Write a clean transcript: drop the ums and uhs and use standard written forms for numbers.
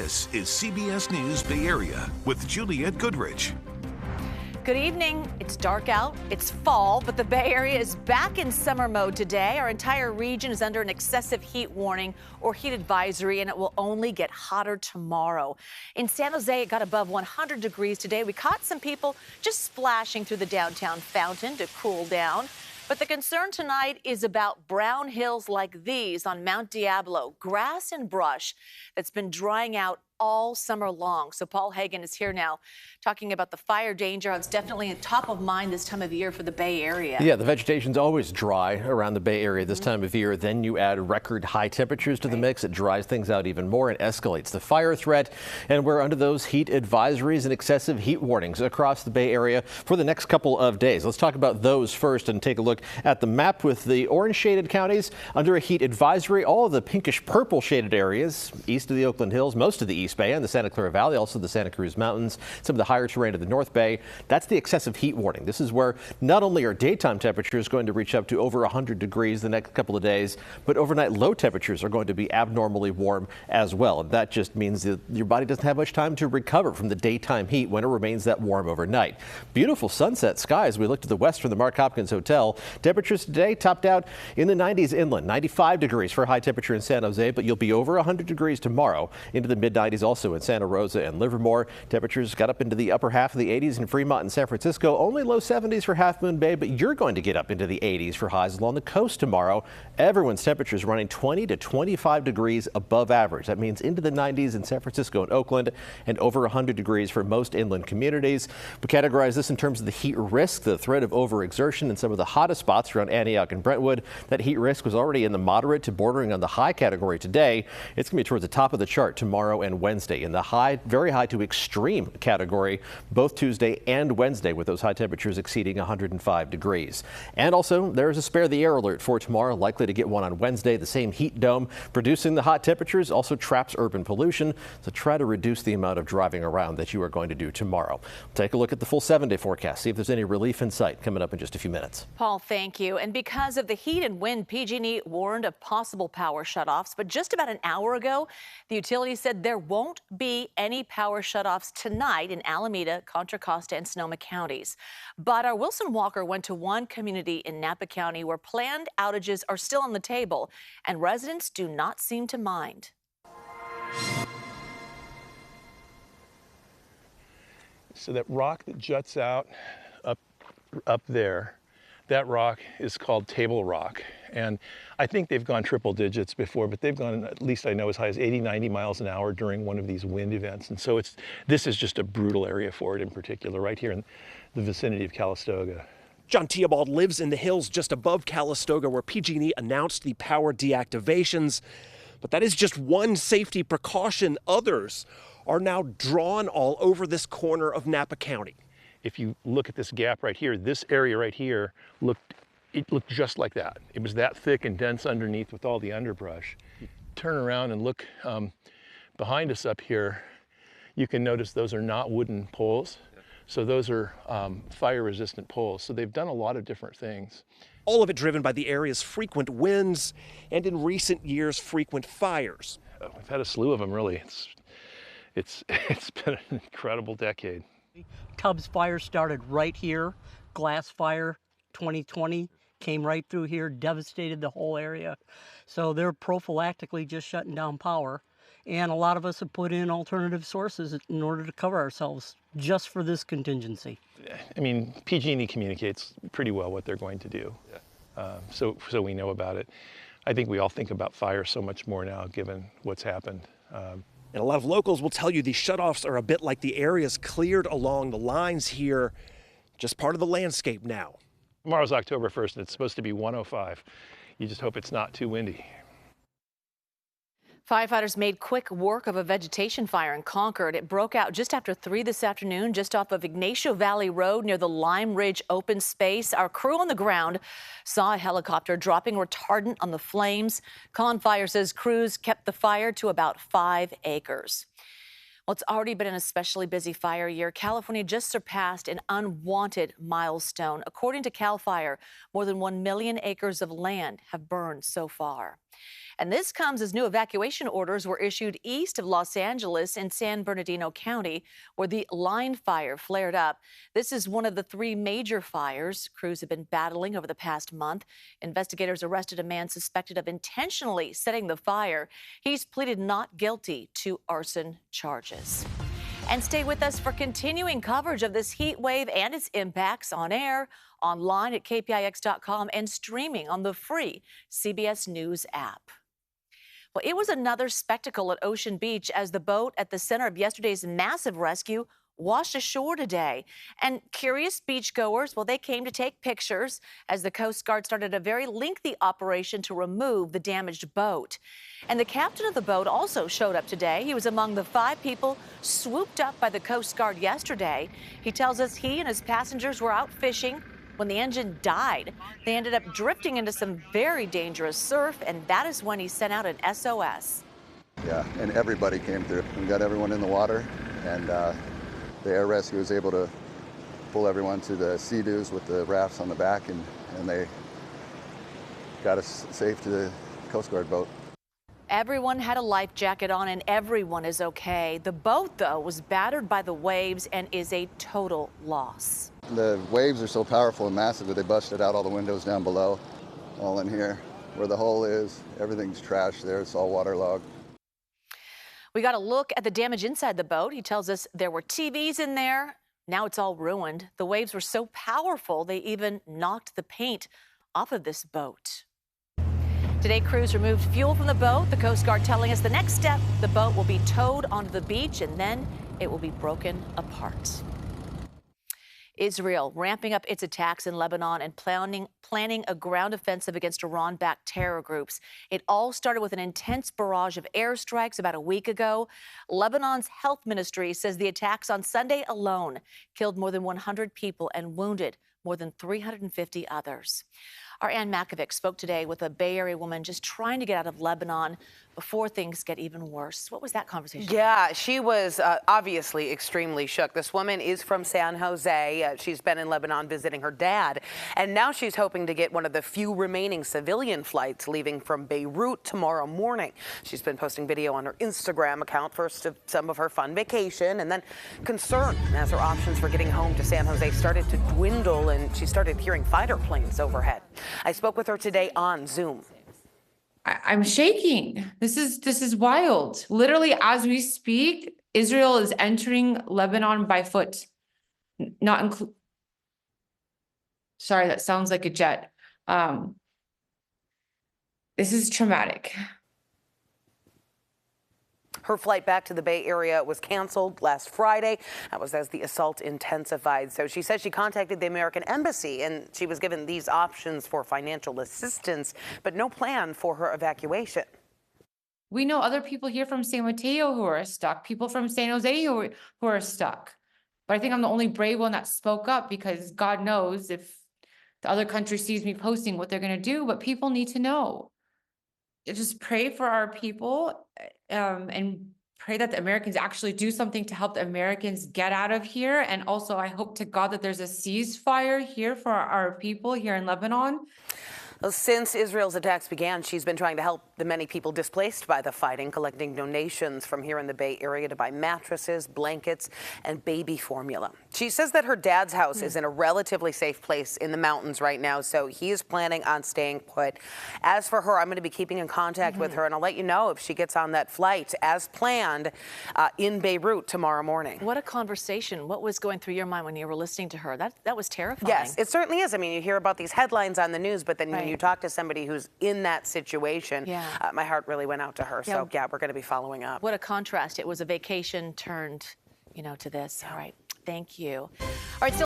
This is CBS News Bay Area with Juliette Goodrich. Good evening. It's dark out, it's fall, but the Bay Area is back in summer mode today. Our entire region is under an excessive heat warning or heat advisory, and it will only get hotter tomorrow. In San Jose, it got above 100 degrees today. We caught some people just splashing through the downtown fountain to cool down. But the concern tonight is about brown hills like these on Mount Diablo, grass and brush that's been drying out all summer long. So Paul Hagan is here now talking about the fire danger. It's definitely top of mind this time of year for the Bay Area. Yeah, the vegetation's always dry around the Bay Area this time of year. Then you add record high temperatures to the mix. It dries things out even more and escalates the fire threat. And we're under those heat advisories and excessive heat warnings across the Bay Area for the next couple of days. Let's talk about those first and take a look at the map with the orange shaded counties under a heat advisory. All of the pinkish purple shaded areas east of the Oakland Hills, most of the East Bay and the Santa Clara Valley, also the Santa Cruz Mountains, some of the higher terrain of the North Bay. That's the excessive heat warning. This is where not only are daytime temperatures going to reach up to over 100 degrees the next couple of days, but overnight low temperatures are going to be abnormally warm as well. And that just means that your body doesn't have much time to recover from the daytime heat when it remains that warm overnight. Beautiful sunset skies. We looked to the west from the Mark Hopkins Hotel. Temperatures today topped out in the 90s inland, 95 degrees for high temperature in San Jose, but you'll be over 100 degrees tomorrow, into the mid-90s also in Santa Rosa and Livermore. Temperatures got up into the upper half of the 80s in Fremont and San Francisco. Only low 70s for Half Moon Bay, but you're going to get up into the 80s for highs along the coast tomorrow. Everyone's temperatures running 20 to 25 degrees above average. That means into the 90s in San Francisco and Oakland and over 100 degrees for most inland communities. We categorize this in terms of the heat risk, the threat of overexertion in some of the hottest spots around Antioch and Brentwood. That heat risk was already in the moderate to bordering on the high category today. It's going to be towards the top of the chart tomorrow and Wednesday in the high, very high to extreme category, both Tuesday and Wednesday, with those high temperatures exceeding 105 degrees. And also, there's a spare the air alert for tomorrow, likely to get one on Wednesday. The same heat dome producing the hot temperatures also traps urban pollution, so try to reduce the amount of driving around that you are going to do tomorrow. Take a look at the full 7-day forecast, see if there's any relief in sight coming up in just a few minutes. Paul, thank you. And because of the heat and wind, PG&E warned of possible power shutoffs. But just about an hour ago, the utility said there won't be any power shutoffs tonight in Alameda, Contra Costa, and Sonoma counties. But our Wilson Walker went to one community in Napa County where planned outages are still on the table, and residents do not seem to mind. So that rock that juts out up there, that rock is called Table Rock. And I think they've gone triple digits before, but they've gone, at least I know, as high as 80, 90 miles an hour during one of these wind events. And so this is just a brutal area for it in particular, right here in the vicinity of Calistoga. John Theobald lives in the hills just above Calistoga, where PG&E announced the power deactivations. But that is just one safety precaution. Others are now drawn all over this corner of Napa County. If you look at this gap right here, this area right here looked just like that. It was that thick and dense underneath with all the underbrush. You turn around and look behind us up here, you can notice those are not wooden poles. So those are fire-resistant poles. So they've done a lot of different things. All of it driven by the area's frequent winds and, in recent years, frequent fires. We've had a slew of them, really. It's been an incredible decade. Tubbs fire started right here. Glass fire 2020 came right through here, devastated the whole area. So they're prophylactically just shutting down power. And a lot of us have put in alternative sources in order to cover ourselves just for this contingency. I mean, PG&E communicates pretty well what they're going to do. So we know about it. I think we all think about fire so much more now, given what's happened. And a lot of locals will tell you these shutoffs are a bit like the areas cleared along the lines here, just part of the landscape now. Tomorrow's October 1st, and it's supposed to be 105. You just hope it's not too windy. Firefighters made quick work of a vegetation fire in Concord. It broke out just after 3 this afternoon, just off of Ignacio Valley Road near the Lime Ridge open space. Our crew on the ground saw a helicopter dropping retardant on the flames. Con Fire says crews kept the fire to about 5 acres. Well, it's already been an especially busy fire year. California just surpassed an unwanted milestone. According to CAL FIRE, more than 1 million acres of land have burned so far. And this comes as new evacuation orders were issued east of Los Angeles in San Bernardino County, where the line fire flared up. This is one of the 3 major fires crews have been battling over the past month. Investigators arrested a man suspected of intentionally setting the fire. He's pleaded not guilty to arson charges. And stay with us for continuing coverage of this heat wave and its impacts on air, online at KPIX.com, and streaming on the free CBS News app. Well, it was another spectacle at Ocean Beach as the boat at the center of yesterday's massive rescue washed ashore today. And curious beachgoers, well, they came to take pictures as the Coast Guard started a very lengthy operation to remove the damaged boat. And the captain of the boat also showed up today. He was among the 5 people swooped up by the Coast Guard yesterday. He tells us he and his passengers were out fishing when the engine died. They ended up drifting into some very dangerous surf, and that is when he sent out an SOS. Yeah, and everybody came through. We got everyone in the water, and the air rescue was able to pull everyone to the Sea-Doos with the rafts on the back, and they got us safe to the Coast Guard boat. Everyone had a life jacket on and everyone is okay. The boat, though, was battered by the waves and is a total loss. The waves are so powerful and massive that they busted out all the windows down below, all in here. Where the hole is, everything's trashed there. It's all waterlogged. We got a look at the damage inside the boat. He tells us there were TVs in there. Now it's all ruined. The waves were so powerful, they even knocked the paint off of this boat. Today, crews removed fuel from the boat. The Coast Guard telling us the next step, the boat will be towed onto the beach and then it will be broken apart. Israel ramping up its attacks in Lebanon and planning a ground offensive against Iran-backed terror groups. It all started with an intense barrage of airstrikes about a week ago. Lebanon's health ministry says the attacks on Sunday alone killed more than 100 people and wounded more than 350 others. Our Ann Makovic spoke today with a Bay Area woman just trying to get out of Lebanon before things get even worse. What was that conversation? Yeah, she was obviously extremely shook. This woman is from San Jose. She's been in Lebanon visiting her dad, and now she's hoping to get one of the few remaining civilian flights leaving from Beirut tomorrow morning. She's been posting video on her Instagram account, first of some of her fun vacation, and then concern as her options for getting home to San Jose started to dwindle, and she started hearing fighter planes overhead. I spoke with her today on Zoom. I'm shaking. This is wild. Literally, as we speak, Israel is entering Lebanon by foot. Sorry, that sounds like a jet. This is traumatic. Her flight back to the Bay Area was canceled last Friday. That was as the assault intensified. So she says she contacted the American Embassy and she was given these options for financial assistance, but no plan for her evacuation. We know other people here from San Mateo who are stuck, people from San Jose who are stuck. But I think I'm the only brave one that spoke up because God knows if the other country sees me posting what they're going to do, but people need to know. Just pray for our people and pray that the Americans actually do something to help the Americans get out of here. And also, I hope to God that there's a ceasefire here for our people here in Lebanon. Since Israel's attacks began, she's been trying to help the many people displaced by the fighting, collecting donations from here in the Bay Area to buy mattresses, blankets, and baby formula. She says that her dad's house is in a relatively safe place in the mountains right now, so he is planning on staying put. As for her, I'm going to be keeping in contact with her, and I'll let you know if she gets on that flight as planned in Beirut tomorrow morning. What a conversation. What was going through your mind when you were listening to her? That was terrifying. Yes, it certainly is. I mean, you hear about these headlines on the news, but then when you talk to somebody who's in that situation, my heart really went out to her. So, yeah, we're going to be following up. What a contrast. It was a vacation turned, to this. All right. Thank you. All right. So